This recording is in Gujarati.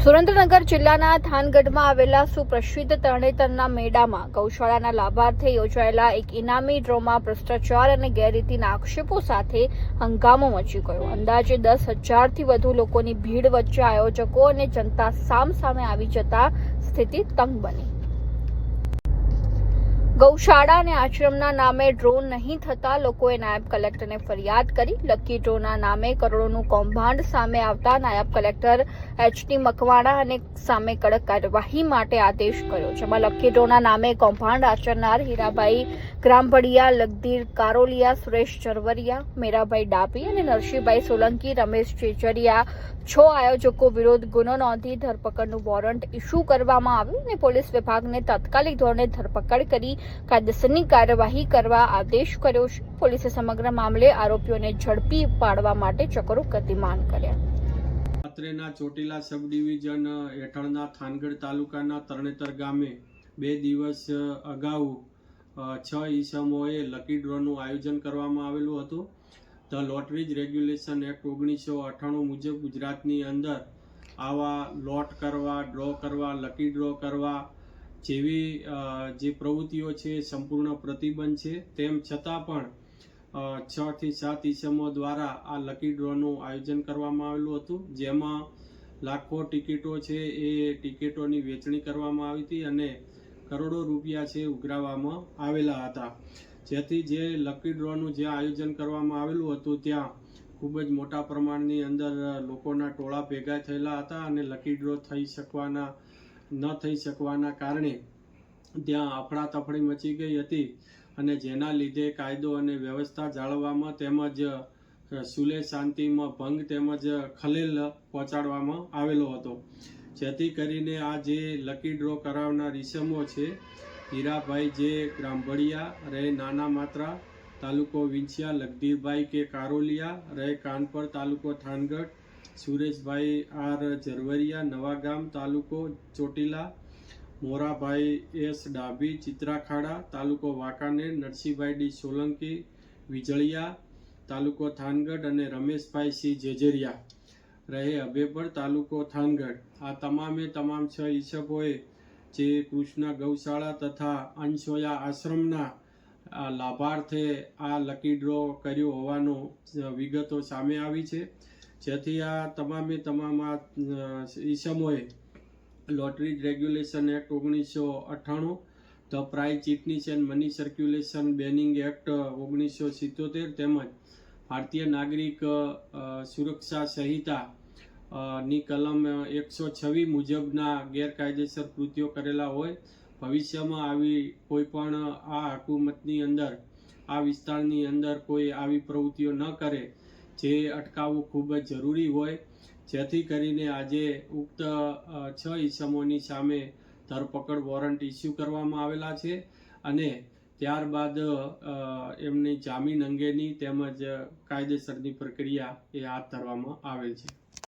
સુરેન્દ્રનગર જિલ્લાના થાનગઢમાં આવેલા સુપ્રસિદ્ધ તરણેતરના મેળામાં ગૌશાળાના લાભાર્થે યોજાયેલા એક ઇનામી ડ્રોમાં ભ્રષ્ટાચાર અને ગેરરીતિના આક્ષેપો સાથે હંગામો મચી ગયો। અંદાજે 10,000થી વધુ લોકોની ભીડ વચ્ચે આયોજકો અને જનતા સામસામે આવી જતા સ્થિતિ તંગ બની। ગૌશાળા અને આશ્રમના નામે ડ્રો નહીં થતા લોકોએ નાયબ કલેક્ટરને ફરિયાદ કરી। લકી ડ્રોના નામે કરોડોનું કૌભાંડ સામે આવતા નાયબ કલેક્ટર એચ.ટી. મકવાણા અને સામે કડક કાર્યવાહી માટે આદેશ કર્યો, જેમાં લકી ડ્રોના નામે કૌભાંડ આચરનાર હીરાભાઈ ગ્રામભડિયા, લગધીર કારોલિયા, સુરેશ ચરવરિયા, મેરાભાઈ ડાભી અને નરસિંહભાઈ સોલંકી, રમેશ ચેચરિયા 6 આયોજકો વિરુદ્ધ ગુનો નોંધી ધરપકડનું વોરંટ ઇસ્યુ કરવામાં આવ્યું અને પોલીસ વિભાગને તાત્કાલિક ધોરણે ધરપકડ કરી કાયદેસરની કાર્યવાહી કરવા આદેશ કર્યો છે। પોલીસે સમગ્ર મામલે આરોપીઓને ઝડપી પાડવા માટે ચક્રો ગતિમાન કર્યા। અત્રેના ચોટીલા સબ ડિવિઝન હેઠળના થાનગઢ તાલુકાના તરણેતર ગામે 2 દિવસ અગાઉ 6 ઈસમોએ લકી ડ્રોનું આયોજન કરવામાં આવેલું હતું। ધ લોટરીઝ રેગ્યુલેશન એક્ટ 1998 મુજબ ગુજરાતની અંદર આવા લોટ કરવા, ડ્રો કરવા, લકી ડ્રો કરવા જેવી જે પ્રવૃત્તિઓ છે સંપૂર્ણ પ્રતિબંધ છે। તેમ છતાં પણ 6 થી 7 ઈસમો દ્વારા આ લકી ડ્રોનું આયોજન કરવામાં આવેલું હતું, જેમાં લાખો ટિકિટો છે એ ટિકિટોની વેચણી કરવામાં આવી હતી અને કરોડો રૂપિયા છે ઉઘરાવવામાં આવેલા હતા। જેથી જે લકી ડ્રોનું જે આયોજન કરવામાં આવેલું હતું ત્યાં ખૂબ જ મોટા પ્રમાણની અંદર લોકોના ટોળા ભેગા થયેલા હતા અને લકી ડ્રો ન થઈ શકવાના કારણે ત્યાં અફડાતફડી મચી ગઈ હતી અને જેના લીધે કાયદો અને વ્યવસ્થા જાળવવામાં તેમજ સુલે શાંતિમાં ભંગ તેમજ ખલેલ પહોંચાડવામાં આવેલો હતો। જેથી કરીને આ જે લકી ડ્રો કરાવનાર ઈસમો છે હીરાભાઈ જે ગ્રામભડિયા રહે નાના માત્રા તાલુકો વિંછિયા, લગધીરભાઈ કે કારોલિયા રહે કાનપર તાલુકો થાનગઢ, સુરેશભાઈ આર ઝરવરિયા નવાગામ તાલુકો ચોટીલા, મોરાભાઈ એસ ડાભી ચિત્રાખાડા તાલુકો વાંકાનેર, નરસિંહભાઈ ડી સોલંકી વિજળિયા તાલુકો થાનગઢ અને રમેશભાઈ સી જેજરિયા રહે અભેપર તાલુકો થાનગઢ। આ તમામે તમામ 6 ઈસમોએ જે કૃષ્ણ ગૌશાળા તથા અંશોયા આશ્રમના લાભાર્થે આ લકી ડ્રો કર્યો હોવાનો વિગતો સામે આવી છે। જેથી આ તમામે તમામ ઈસમોએ lotteries regulation act 1998, the prize chits and money circulation banning act 1977 તેમજ ભારતીય નાગરિક સુરક્ષા સંહિતા ની કલમ 126 મુજબના ગેરકાયદેસર કૃત્યો કરેલા હોય, ભવિષ્યમાં આવી કોઈ પણ આ હુકુમતની અંદર આ વિસ્તારની અંદર કોઈ આવી પ્રવૃત્તિઓ ન કરે જે અટકાવવું ખૂબ જ જરૂરી હોય। જેથી કરીને આજે ઉક્ત 6 ઈસમોની સામે ધરપકડ વોરંટ ઇસ્યુ કરવામાં આવેલા છે અને ત્યારબાદ એમની જામીન અંગેની તેમજ કાયદેસરની પ્રક્રિયા એ હાથ ધરવામાં આવેલ છે।